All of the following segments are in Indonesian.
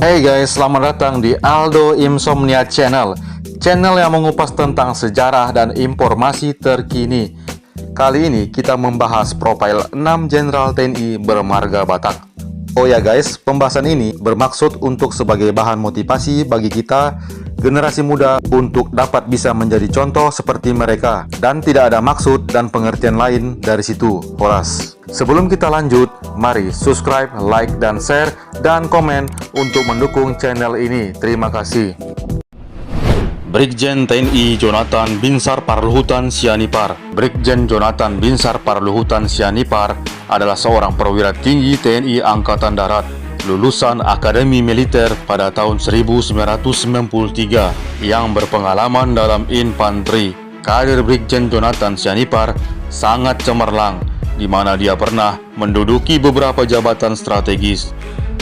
Hey guys, selamat datang di Aldo Insomnia Channel. Channel yang mengupas tentang sejarah dan informasi terkini. Kali ini kita membahas profil 6 Jenderal TNI bermarga Batak. Oh ya guys, pembahasan ini bermaksud untuk sebagai bahan motivasi bagi kita generasi muda untuk dapat bisa menjadi contoh seperti mereka, dan tidak ada maksud dan pengertian lain dari situ. Horas. Sebelum kita lanjut, mari subscribe, like, dan share, dan komen untuk mendukung channel ini. Terima kasih. Brigjen TNI Jonathan Binsar Parluhutan Sianipar. Brigjen Jonathan Binsar Parluhutan Sianipar adalah seorang perwira tinggi TNI Angkatan Darat, lulusan Akademi Militer pada tahun 1993 yang berpengalaman dalam infanteri. Karir Brigjen Jonathan Sianipar sangat cemerlang, di mana dia pernah menduduki beberapa jabatan strategis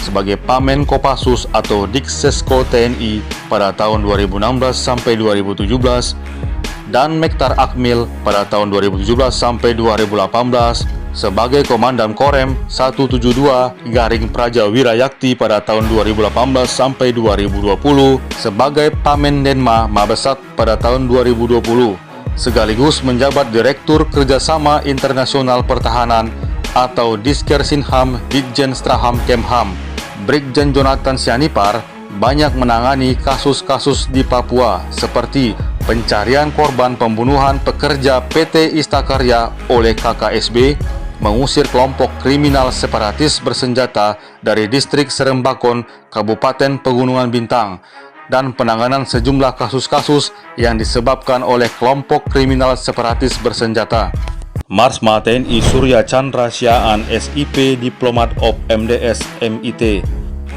sebagai Pamen Kopassus atau Diksesko TNI pada tahun 2016 sampai 2017 dan Mektar Akmil pada tahun 2017 sampai 2018, sebagai Komandan Korem 172 Garing Praja Wirayakti pada tahun 2018 sampai 2020, sebagai Pamen Denma Mabesat pada tahun 2020, sekaligus menjabat Direktur Kerjasama Internasional Pertahanan atau Diskersinham Ditjen Straham Kemham. Brigjen Jonathan Sianipar banyak menangani kasus-kasus di Papua seperti pencarian korban pembunuhan pekerja PT Istakarya oleh KKSB, mengusir kelompok kriminal separatis bersenjata dari distrik Serembakon, Kabupaten Pegunungan Bintang, dan penanganan sejumlah kasus-kasus yang disebabkan oleh kelompok kriminal separatis bersenjata. Marsma TNI Surya Chandra Siaan SIP Diplomat of MDS MIT.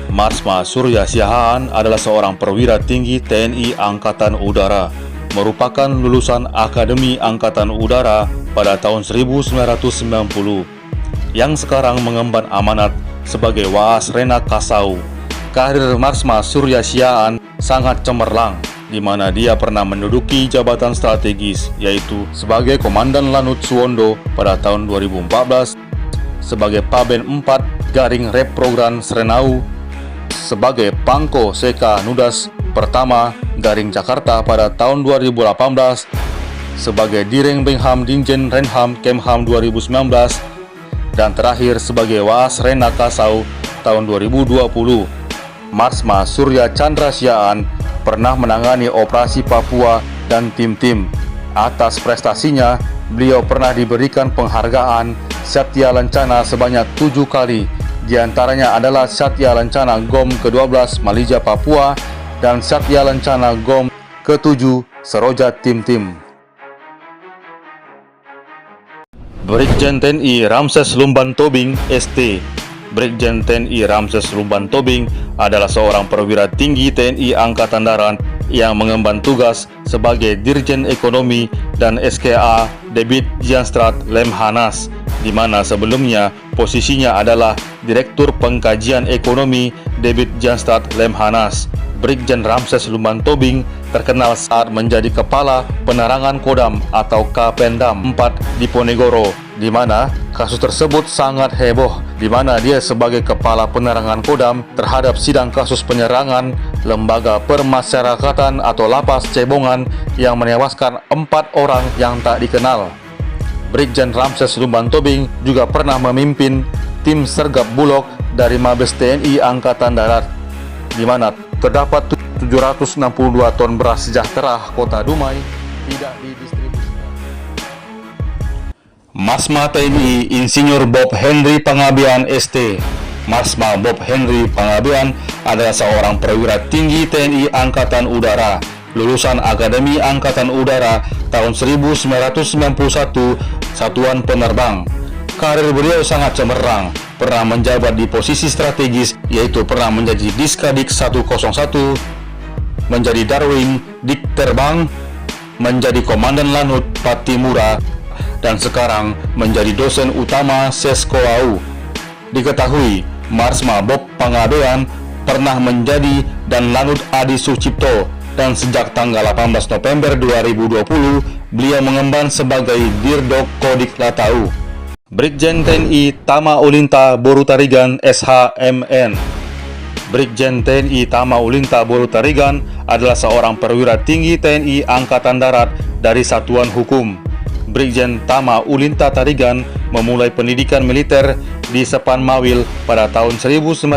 Marsma Surya Siaan adalah seorang perwira tinggi TNI Angkatan Udara, merupakan lulusan Akademi Angkatan Udara pada tahun 1990, yang sekarang mengemban amanat sebagai Waas Rena Kasau. Karir Marsma Surya Siaan sangat cemerlang, di mana dia pernah menduduki jabatan strategis, yaitu sebagai Komandan Lanut Suwondo pada tahun 2014, sebagai Paben 4 Garing Reprogram Serenau, sebagai Pangko Seka Nudas Pertama Garing Jakarta pada tahun 2018, sebagai Direng Bengham Dinjen Renham Kemham 2019, dan terakhir sebagai Waas Rena Kasau tahun 2020. Marsma Surya Chandra Siaan pernah menangani operasi Papua dan tim-tim. Atas prestasinya, beliau pernah diberikan penghargaan Satya Lancana sebanyak 7 kali. Di antaranya adalah Satya Lancana GOM ke-12 Malija Papua dan Satya Lancana GOM ke-7 Seroja Tim-Tim. Brigjen TNI Ramses Lumban Tobing ST. Brigjen TNI Ramses Lumban Tobing adalah seorang perwira tinggi TNI Angkatan Darat yang mengemban tugas sebagai Dirjen Ekonomi dan SKA Debit Janstrat Lemhanas, di mana sebelumnya posisinya adalah Direktur Pengkajian Ekonomi Debit Janstrat Lemhanas. Brigjen Ramses Lumban Tobing terkenal saat menjadi Kepala Penerangan Kodam atau Kapendam 4 di Ponegoro, di mana kasus tersebut sangat heboh, di mana dia sebagai Kepala Penerangan Kodam terhadap sidang kasus penyerangan Lembaga Permasyarakatan atau Lapas Cebongan yang menewaskan 4 orang yang tak dikenal. Brigjen Ramses Lumban Tobing juga pernah memimpin tim sergap Bulog dari Mabes TNI Angkatan Darat, di mana terdapat 762 ton beras sejahtera Kota Dumai tidak didistribusikan. Marsma TNI Insinyur Bob Henry Pangabean ST. Marsma Bob Henry Pangabean adalah seorang perwira tinggi TNI Angkatan Udara, lulusan Akademi Angkatan Udara tahun 1991 Satuan Penerbang. Karir beliau sangat cemerlang, pernah menjabat di posisi strategis, yaitu pernah menjadi Diskadik 101, menjadi Darwin Dik Terbang, menjadi Komandan Lanut Patimura, dan sekarang menjadi dosen utama Seskoau. Diketahui, Marsma Bob Pangabean pernah menjadi dan Lanut Adi Sucipto, dan sejak tanggal 18 November 2020, beliau mengemban sebagai Dirdok Kodik Latau. Brigjen TNI Tama Ulinta Borutarigan SHMN. Brigjen TNI Tama Ulinta Boru Tarigan adalah seorang perwira tinggi TNI Angkatan Darat dari Satuan Hukum. Brigjen Tama Ulinta Tarigan memulai pendidikan militer di Sepan Mawil pada tahun 1990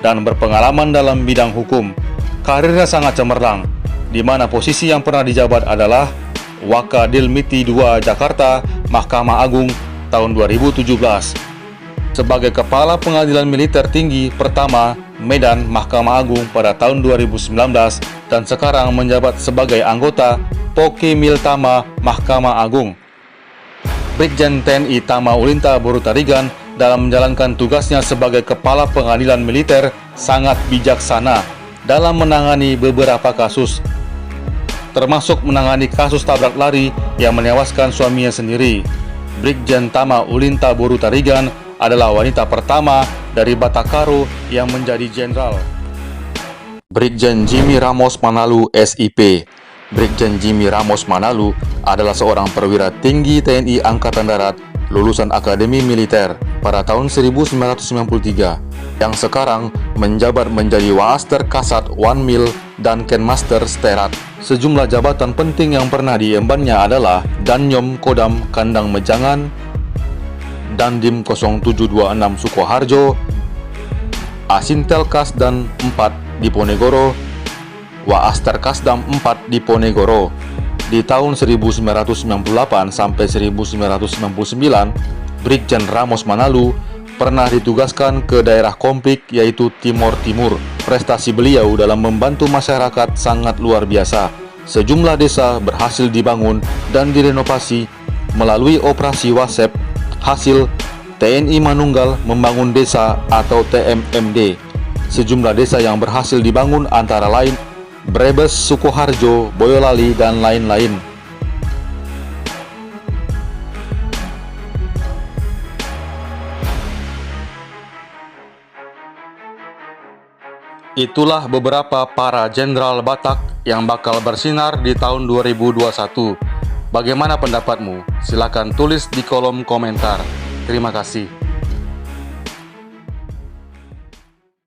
dan berpengalaman dalam bidang hukum. Karirnya sangat cemerlang, di mana posisi yang pernah dijabat adalah Wakadilmiti II Jakarta, Mahkamah Agung tahun 2017. Sebagai Kepala Pengadilan Militer Tinggi pertama Medan Mahkamah Agung pada tahun 2019 dan sekarang menjabat sebagai anggota Pokemil Tama Mahkamah Agung. Brigjen TNI Tama Ulinta Boru Tarigan dalam menjalankan tugasnya sebagai Kepala Pengadilan Militer sangat bijaksana dalam menangani beberapa kasus, termasuk menangani kasus tabrak lari yang menewaskan suaminya sendiri. Brigjen Tama Ulinta Boru Tarigan adalah wanita pertama dari Batakaro yang menjadi jenderal. Brigjen Jimmy Ramos Manalu SIP. Brigjen Jimmy Ramos Manalu adalah seorang perwira tinggi TNI Angkatan Darat lulusan Akademi Militer pada tahun 1993 yang sekarang menjabat menjadi Waaster Kasat Wanmil dan Kenmaster Sterat. Sejumlah jabatan penting yang pernah diembannya adalah Danyom Kodam Kandang Mejangan, Dandim 0726 Sukoharjo, Asintel Kasdan 4 di Ponegoro, Waaster Kasdam 4 di Ponegoro. Di tahun 1998 sampai 1999, Brigjen Ramos Manalu pernah ditugaskan ke daerah konflik yaitu Timor Timur. Prestasi beliau dalam membantu masyarakat sangat luar biasa. Sejumlah desa berhasil dibangun dan direnovasi melalui operasi WASEP hasil TNI Manunggal Membangun Desa atau TMMD. Sejumlah desa yang berhasil dibangun antara lain Brebes, Sukoharjo, Boyolali, dan lain-lain. Itulah beberapa para jenderal Batak yang bakal bersinar di tahun 2021. Bagaimana pendapatmu? Silakan tulis di kolom komentar. Terima kasih.